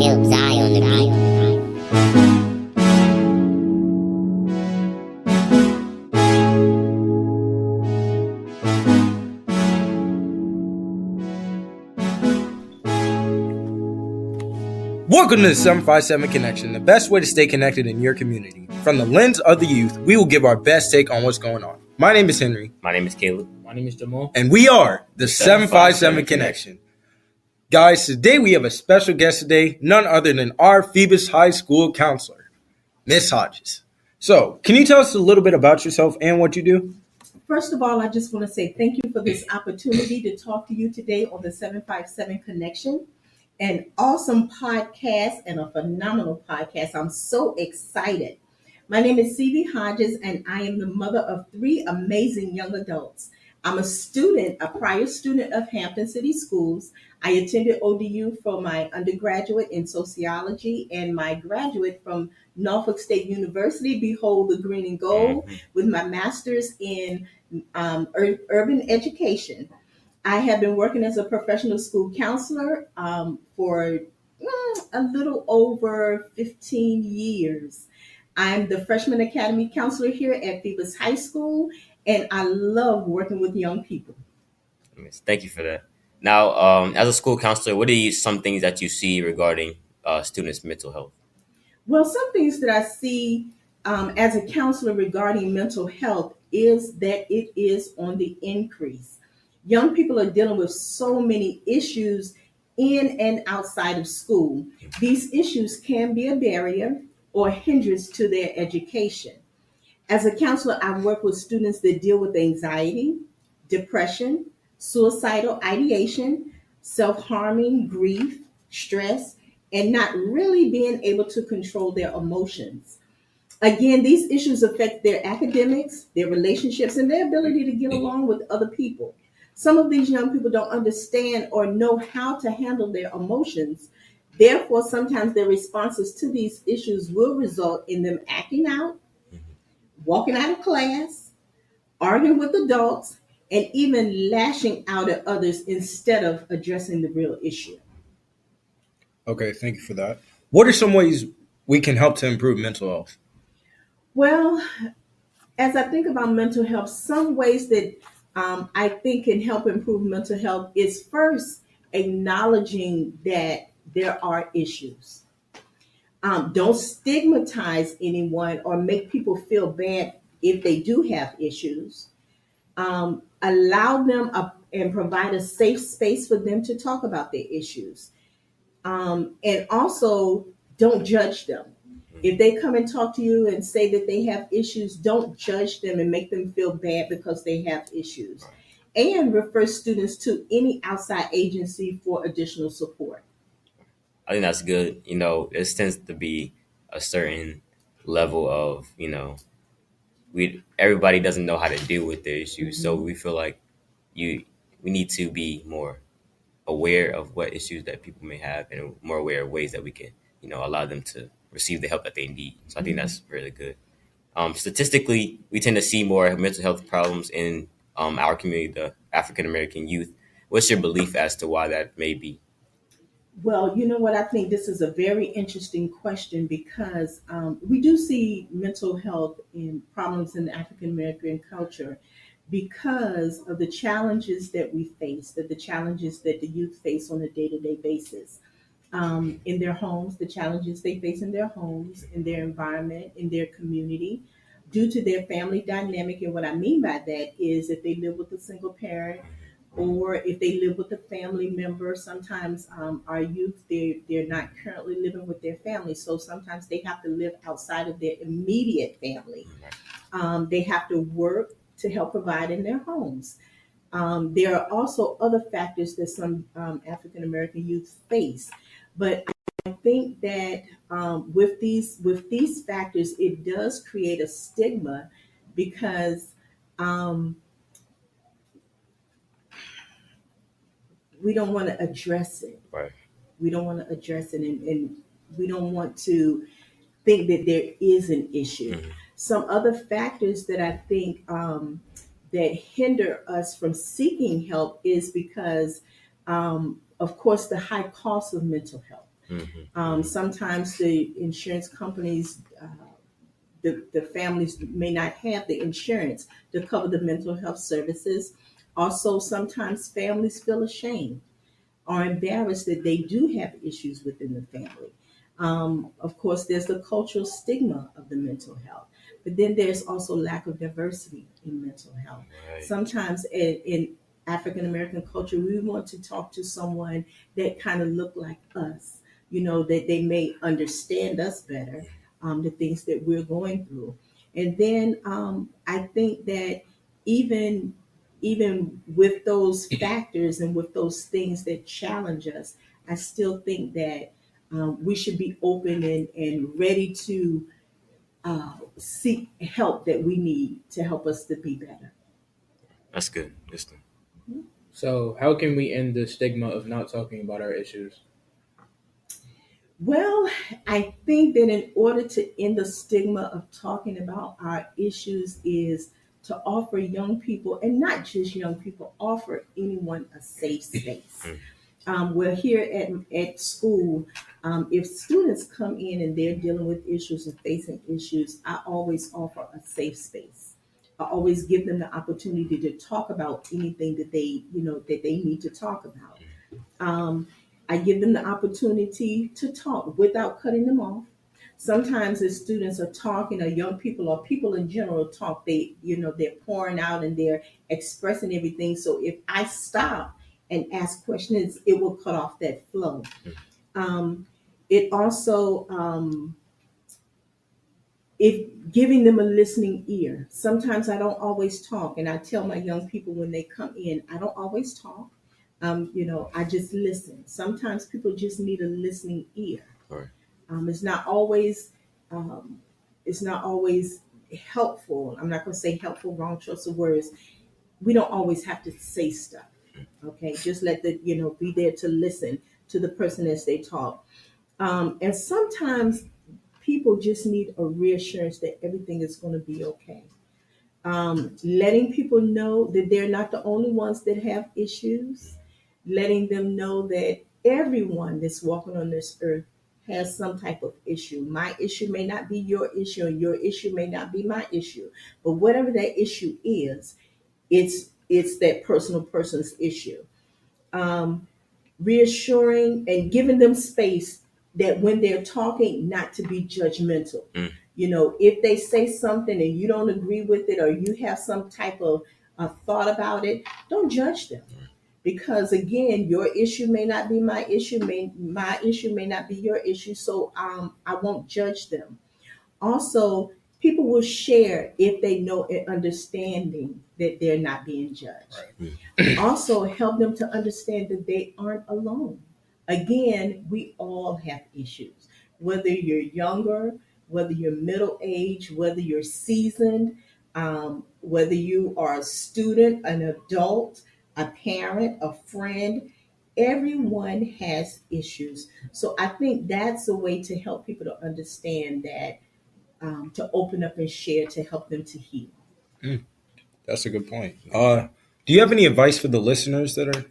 Phillips eye on the beat. Welcome to the 757 Connection, the best way to stay connected in your community. From the lens of the youth, we will give our best take on what's going on. My name is Henry. My name is Caleb. My name is Jamal. And we are the 757 Connection. Guys, today we have a special guest today, none other than our Phoebus High School counselor, Miss Hodges. So, can you tell us a little bit about yourself and what you do? First of all, I just want to say thank you for this opportunity to talk to you today on the 757 Connection. An awesome podcast and a phenomenal podcast. I'm so excited. My name is Phoebus Hodges, and I am the mother of three amazing young adults. I'm a prior student of Hampton City Schools. I attended ODU for my undergraduate in sociology and my graduate from Norfolk State University, behold the green and gold, with my master's in urban education. I have been working as a professional school counselor for a little over 15 years. I'm the freshman academy counselor here at Phoebus High School, and I love working with young people. Thank you for that. Now, as a school counselor, what are some things that you see regarding students' mental health? Well, some things that I see as a counselor regarding mental health is that it is on the increase. Young people are dealing with so many issues in and outside of school. These issues can be a barrier or a hindrance to their education. As a counselor, I work with students that deal with anxiety, depression, suicidal ideation, self harming, grief, stress, and not really being able to control their emotions. Again, these issues affect their academics, their relationships, and their ability to get along with other people. Some of these young people don't understand or know how to handle their emotions. Therefore, sometimes their responses to these issues will result in them acting out, walking out of class, arguing with adults, and even lashing out at others instead of addressing the real issue. Okay, thank you for that. What are some ways we can help to improve mental health? Well, as I think about mental health, some ways that I think can help improve mental health is first acknowledging that there are issues. Don't stigmatize anyone or make people feel bad if they do have issues. Allow them and provide a safe space for them to talk about their issues. And also, don't judge them. If they come and talk to you and say that they have issues, don't judge them and make them feel bad because they have issues. And refer students to any outside agency for additional support. I think that's good. There tends to be a certain level of, everybody doesn't know how to deal with their issues. So we feel like we need to be more aware of what issues that people may have and more aware of ways that we can, allow them to receive the help that they need. So I think that's really good. Statistically, we tend to see more mental health problems in our community, the African American youth. What's your belief as to why that may be? Well, you know what? I think this is a very interesting question because we do see mental health and problems in the African American culture because of the challenges that we face, the challenges that the youth face on a day to day basis. In their homes, the challenges they face in their homes, in their environment, in their community, due to their family dynamic. And what I mean by that is if they live with a single parent or if they live with a family member, sometimes our youth, they're not currently living with their family. So sometimes they have to live outside of their immediate family. They have to work to help provide in their homes. There are also other factors that some African American youth face, but I think that with these factors, it does create a stigma because we don't want to address it. Right. We don't want to address it, and we don't want to think that there is an issue. Some other factors that I think that hinder us from seeking help is because, of course, the high cost of mental health. Sometimes the insurance companies, the families may not have the insurance to cover the mental health services. Also, sometimes families feel ashamed are embarrassed that they do have issues within the family. Of course, there's the cultural stigma of the mental health, but then there's also lack of diversity in mental health. Right. Sometimes in African American culture, we want to talk to someone that kind of look like us, that they may understand us better, the things that we're going through. And then I think that even even with those factors and with those things that challenge us, I still think that we should be open and ready to seek help that we need to help us to be better. That's good. Listen. So, how can we end the stigma of not talking about our issues? Well, I think that in order to end the stigma of talking about our issues is to offer young people, and not just young people, offer anyone a safe space. We're here at school. If students come in and they're dealing with issues and facing issues, I always offer a safe space. I always give them the opportunity to talk about anything that they need to talk about. Um, I give them the opportunity to talk without cutting them off. Sometimes as students are talking, or young people or people in general talk, they're pouring out and they're expressing everything. So if I stop and ask questions, it will cut off that flow. It also if giving them a listening ear. Sometimes I don't always talk, and I tell my young people when they come in, I don't always talk. I just listen. Sometimes people just need a listening ear. All right. It's not always um, it's not always helpful. I'm not going to say helpful, wrong choice of words. We don't always have to say stuff. Okay, just let be there to listen to the person as they talk. And sometimes people just need a reassurance that everything is going to be okay. Letting people know that they're not the only ones that have issues, letting them know that everyone that's walking on this earth has some type of issue. My issue may not be your issue, and your issue may not be my issue. But whatever that issue is, it's that person's issue. Um, Reassuring and giving them space that when they're talking, not to be judgmental. If they say something and you don't agree with it, or you have some type of thought about it, don't judge them. Because again, your issue may not be my issue, my issue may not be your issue. So I won't judge them. Also, people will share if they know and understanding that they're not being judged. Also, help them to understand that they aren't alone. Again, we all have issues. Whether you're younger, whether you're middle aged, whether you're seasoned, whether you are a student, an adult, a parent, a friend, everyone has issues. So I think that's a way to help people to understand that, to open up and share to help them to heal. That's a good point. Do you have any advice for the listeners that are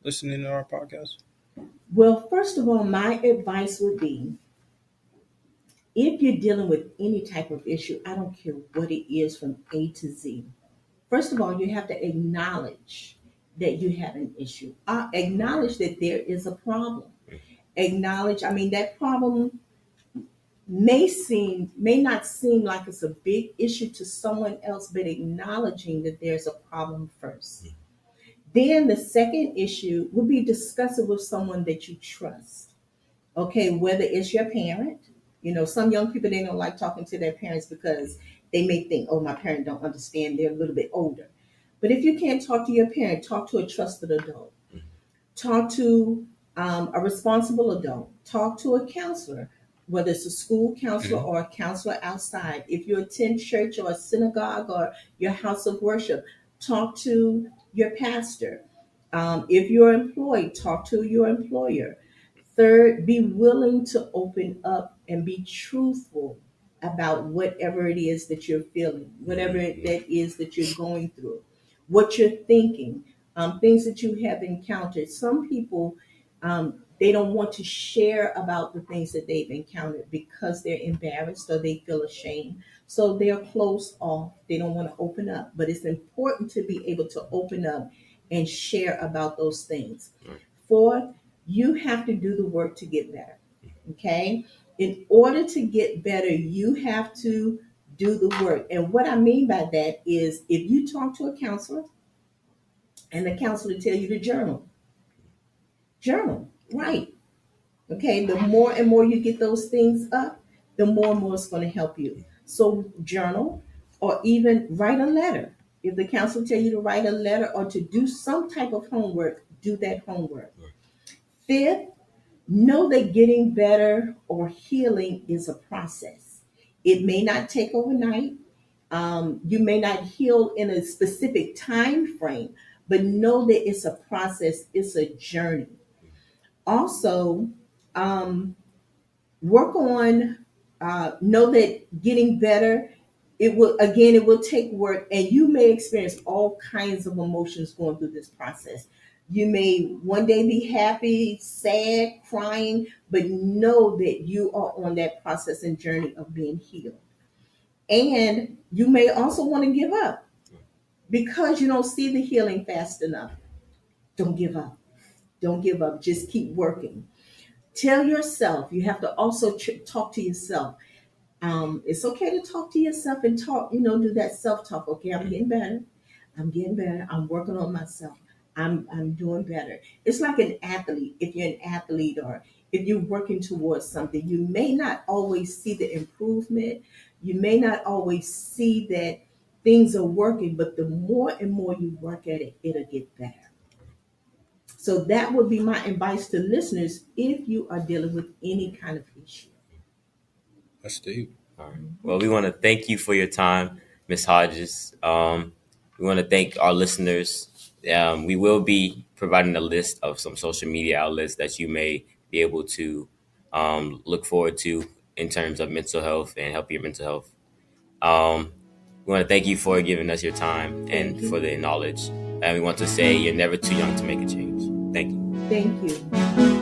listening to our podcast? Well, first of all, my advice would be if you're dealing with any type of issue, I don't care what it is from A to Z. First of all, you have to acknowledge that you have an issue. Acknowledge that there is a problem. Acknowledge, that problem may not seem like it's a big issue to someone else, but acknowledging that there's a problem first. Then the second issue would be discuss it with someone that you trust. Okay, whether it's your parent, some young people, they don't like talking to their parents because they may think, oh, my parent don't understand, they're a little bit older. But if you can't talk to your parent, talk to a trusted adult. Talk to a responsible adult. Talk to a counselor, whether it's a school counselor or a counselor outside. If you attend church or a synagogue or your house of worship, talk to your pastor. If you're employed, talk to your employer. Third, be willing to open up and be truthful about whatever it is that you're feeling, whatever that is that you're going through, what you're thinking, things that you have encountered. Some people They don't want to share about the things that they've encountered because they're embarrassed or they feel ashamed. So they're closed off. They don't want to open up. But it's important to be able to open up and share about those things. Fourth, you have to do the work to get better. Okay? In order to get better, you have to do the work. And what I mean by that is if you talk to a counselor and the counselor tell you to journal, right? Okay, the more and more you get those things up, the more and more it's going to help you. So journal or even write a letter. If the counselor tell you to write a letter or to do some type of homework, do that homework. Fifth, know that getting better or healing is a process. It may not take overnight. You may not heal in a specific time frame, but know that it's a process, it's a journey. Also, work on, know that getting better, it will take work, and you may experience all kinds of emotions going through this process. You may one day be happy, sad, crying, but know that you are on that process and journey of being healed. And you may also want to give up because you don't see the healing fast enough. Don't give up. Don't give up. Just keep working. Tell yourself, you have to also talk to yourself. It's okay to talk to yourself and talk, do that self-talk. Okay, I'm getting better. I'm getting better. I'm working on myself. I'm doing better. It's like an athlete. If you're an athlete or if you're working towards something, you may not always see the improvement. You may not always see that things are working, but the more and more you work at it, it'll get better. So that would be my advice to listeners if you are dealing with any kind of issue. That's deep. All right. Well, we want to thank you for your time, Miss Hodges. We want to thank our listeners. We will be providing a list of some social media outlets that you may be able to look forward to in terms of mental health and help your mental health. We want to thank you for giving us your time and for the knowledge. And we want to say you're never too young to make a change. Thank you. Thank you.